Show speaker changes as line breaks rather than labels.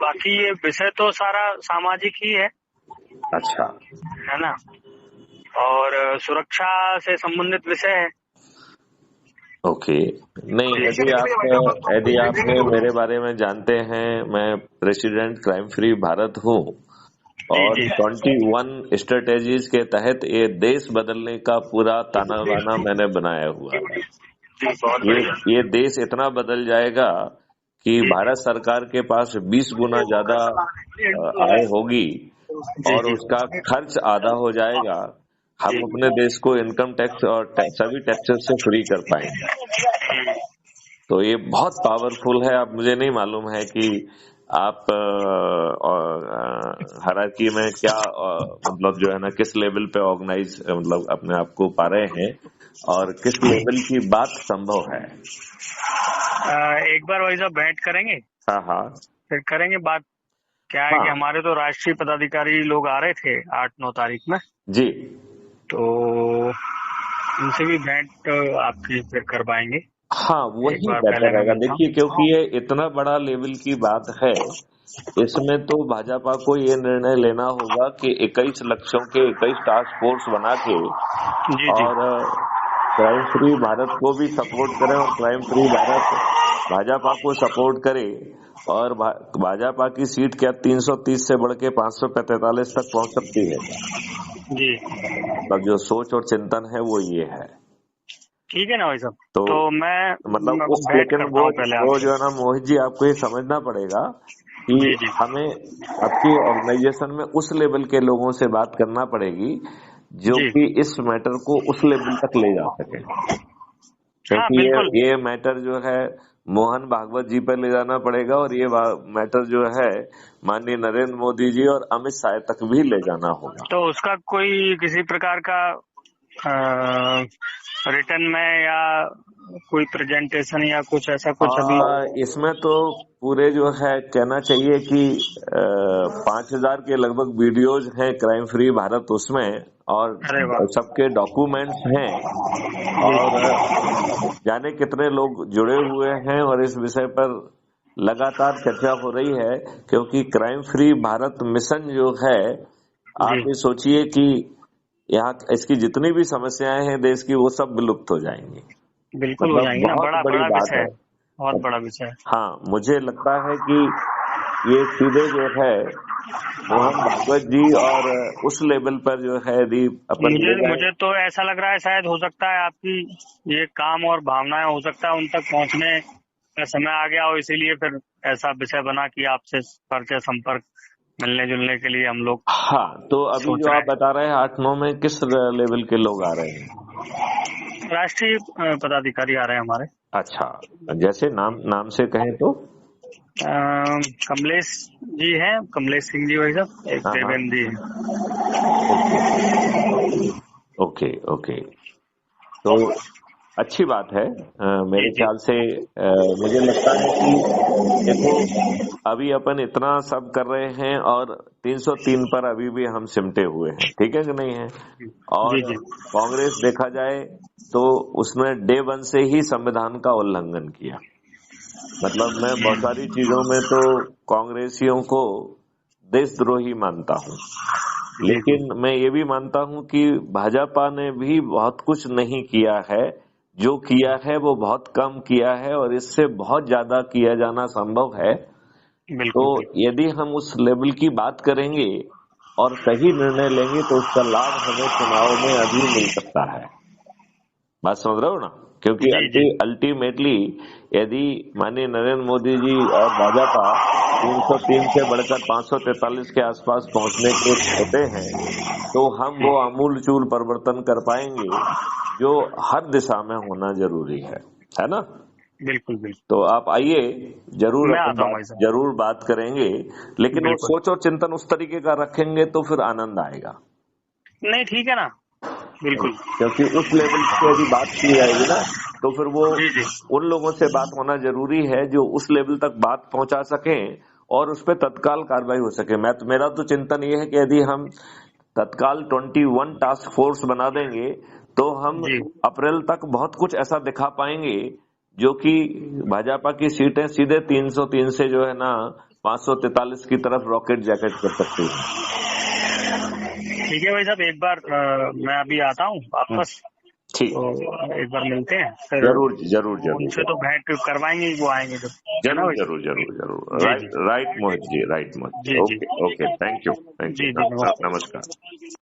बाकी ये विषय तो सारा सामाजिक ही है
अच्छा,
है ना, और सुरक्षा से संबंधित विषय है।
ओके। नहीं, यदि आप मेरे बारे में जानते हैं, मैं प्रेसिडेंट क्राइम फ्री भारत हूँ और 21 स्ट्रेटेजीज के तहत ये देश बदलने का पूरा ताना बाना मैंने बनाया हुआ है। ये देश इतना बदल जाएगा कि भारत सरकार के पास 20 गुना ज्यादा आय होगी और उसका खर्च आधा हो जाएगा। हम अपने देश को इनकम टैक्स और सभी टैक्सेस से फ्री कर पाएंगे। तो ये बहुत पावरफुल है। अब मुझे नहीं मालूम है कि आप हायरार्की में क्या मतलब जो है ना, किस लेवल पे ऑर्गेनाइज मतलब अपने आप को पा रहे हैं और किस लेवल की बात संभव है।
एक बार वही सब भेंट करेंगे।
हाँ,
फिर करेंगे बात। क्या है कि हमारे तो राष्ट्रीय पदाधिकारी लोग आ रहे थे 8-9 तारीख में
जी,
तो उनसे भी भेंट आपकी फिर करवाएंगे।
हाँ, वही बेहतर रहेगा। देखिए, क्योंकि ये इतना बड़ा लेवल की बात है, इसमें तो भाजपा को ये निर्णय लेना होगा कि 21 लक्ष्यों के 21 टास्क फोर्स बना के और क्राइम फ्री भारत को भी सपोर्ट करें और क्राइम फ्री भारत भाजपा को सपोर्ट करे और भाजपा की सीट क्या 330 से बढ़ के 543 तक पहुंच सकती है
जी।
मतलब जो सोच और चिंतन है वो ये है।
ठीक है ना भाई साहब। तो मैं
मतलब लेकिन वो जो है ना मोहित जी, आपको ये समझना पड़ेगा कि हमें आपकी ऑर्गेनाइजेशन में उस लेवल के लोगों से बात करना पड़ेगी जो कि इस मैटर को उस लेवल तक ले जा सके, क्योंकि ये मैटर जो है मोहन भागवत जी पर ले जाना पड़ेगा और ये मैटर जो है माननीय नरेंद्र मोदी जी और अमित शाह तक भी ले जाना होगा।
तो उसका कोई किसी प्रकार का रिटर्न में या कोई प्रेजेंटेशन या कुछ ऐसा कुछ अभी
इसमें तो पूरे जो है कहना चाहिए कि 5000 के लगभग वीडियोज हैं क्राइम फ्री भारत उसमें और सबके डॉक्यूमेंट्स हैं और जाने कितने लोग जुड़े हुए हैं और इस विषय पर लगातार चर्चा हो रही है, क्योंकि क्राइम फ्री भारत मिशन जो है, आप ये सोचिए कि यहाँ इसकी जितनी भी समस्याएं हैं देश की वो सब विलुप्त हो जाएंगी।
बिल्कुल हो जाएंगी ना।
बहुत बड़ी बात है,
बहुत बड़ा विषय है।
हाँ, मुझे लगता है कि ये सीधे जो है मोहन भागवत जी और उस लेवल पर जो है यदि अपन
मुझे तो ऐसा लग रहा है शायद हो सकता है आपकी ये काम और भावनाएं हो सकता है उन तक पहुंचने का समय आ गया हो, इसीलिए फिर ऐसा विषय बना कि आपसे परिचय संपर्क मिलने जुलने के लिए हम लोग।
हाँ, तो अभी जो आप बता रहे हैं 8-9 में किस लेवल के लोग आ रहे हैं?
राष्ट्रीय पदाधिकारी आ रहे हैं हमारे।
अच्छा, जैसे नाम से कहें तो
कमलेश जी हैं, कमलेश सिंह जी भाई साहब, एक देवेंद्र जी हैं।
ओके, तो अच्छी बात है। मेरे ख्याल से मुझे लगता है कि देखो अभी अपन इतना सब कर रहे हैं और 303 पर अभी भी हम सिमटे हुए हैं, ठीक है कि नहीं है? और कांग्रेस देखा जाए तो उसने डे 1 से ही संविधान का उल्लंघन किया। मतलब मैं बहुत सारी चीजों में तो कांग्रेसियों को देशद्रोही मानता हूँ, लेकिन मैं ये भी मानता हूँ कि भाजपा ने भी बहुत कुछ नहीं किया है, जो किया है वो बहुत कम किया है और इससे बहुत ज्यादा किया जाना संभव है। तो यदि हम उस लेवल की बात करेंगे और सही निर्णय लेंगे तो उसका लाभ हमें चुनाव में अभी मिल सकता है। बात समझ रहे हो ना? क्योंकि अल्टीमेटली यदि माननीय नरेंद्र मोदी जी और भाजपा 303 से बढ़कर 543 के आसपास पहुंचने के होते हैं तो हम वो आमूलचूल परिवर्तन कर पाएंगे जो हर दिशा में होना जरूरी है ना?
बिल्कुल।
तो आप आइए, जरूर बात करेंगे, लेकिन वो सोच और चिंतन उस तरीके का रखेंगे तो फिर आनंद आएगा।
नहीं, ठीक है ना, बिल्कुल।
क्योंकि उस लेवल पे यदि बात की जाएगी ना तो फिर वो उन लोगों से बात होना जरूरी है जो उस लेवल तक बात पहुंचा सके और उस पर तत्काल कार्रवाई हो सके। मेरा तो चिंतन ये है कि यदि हम तत्काल 21 टास्क फोर्स बना देंगे तो हम अप्रैल तक बहुत कुछ ऐसा दिखा पाएंगे जो कि भाजपा की सीटें सीधे 303 से जो है ना 543 की तरफ रॉकेट जैकेट कर सकती है।
ठीक है भाई साहब, एक बार मैं अभी आता हूँ वापस,
ठीक,
तो एक बार मिलते हैं फिर।
जरूर जरूर जरूर
उनसे तो भेंट करवाएंगे ही, वो आएंगे जब, है ना
जरूर
भाई साहब?
जरूर जरूर जरूर।
जी
राइट
जी
राइट मोहित जी, राइट मोहित जी।
जी जी
ओके ओके, थैंक यू
जी जी, नमस्ते।
नमस्कार।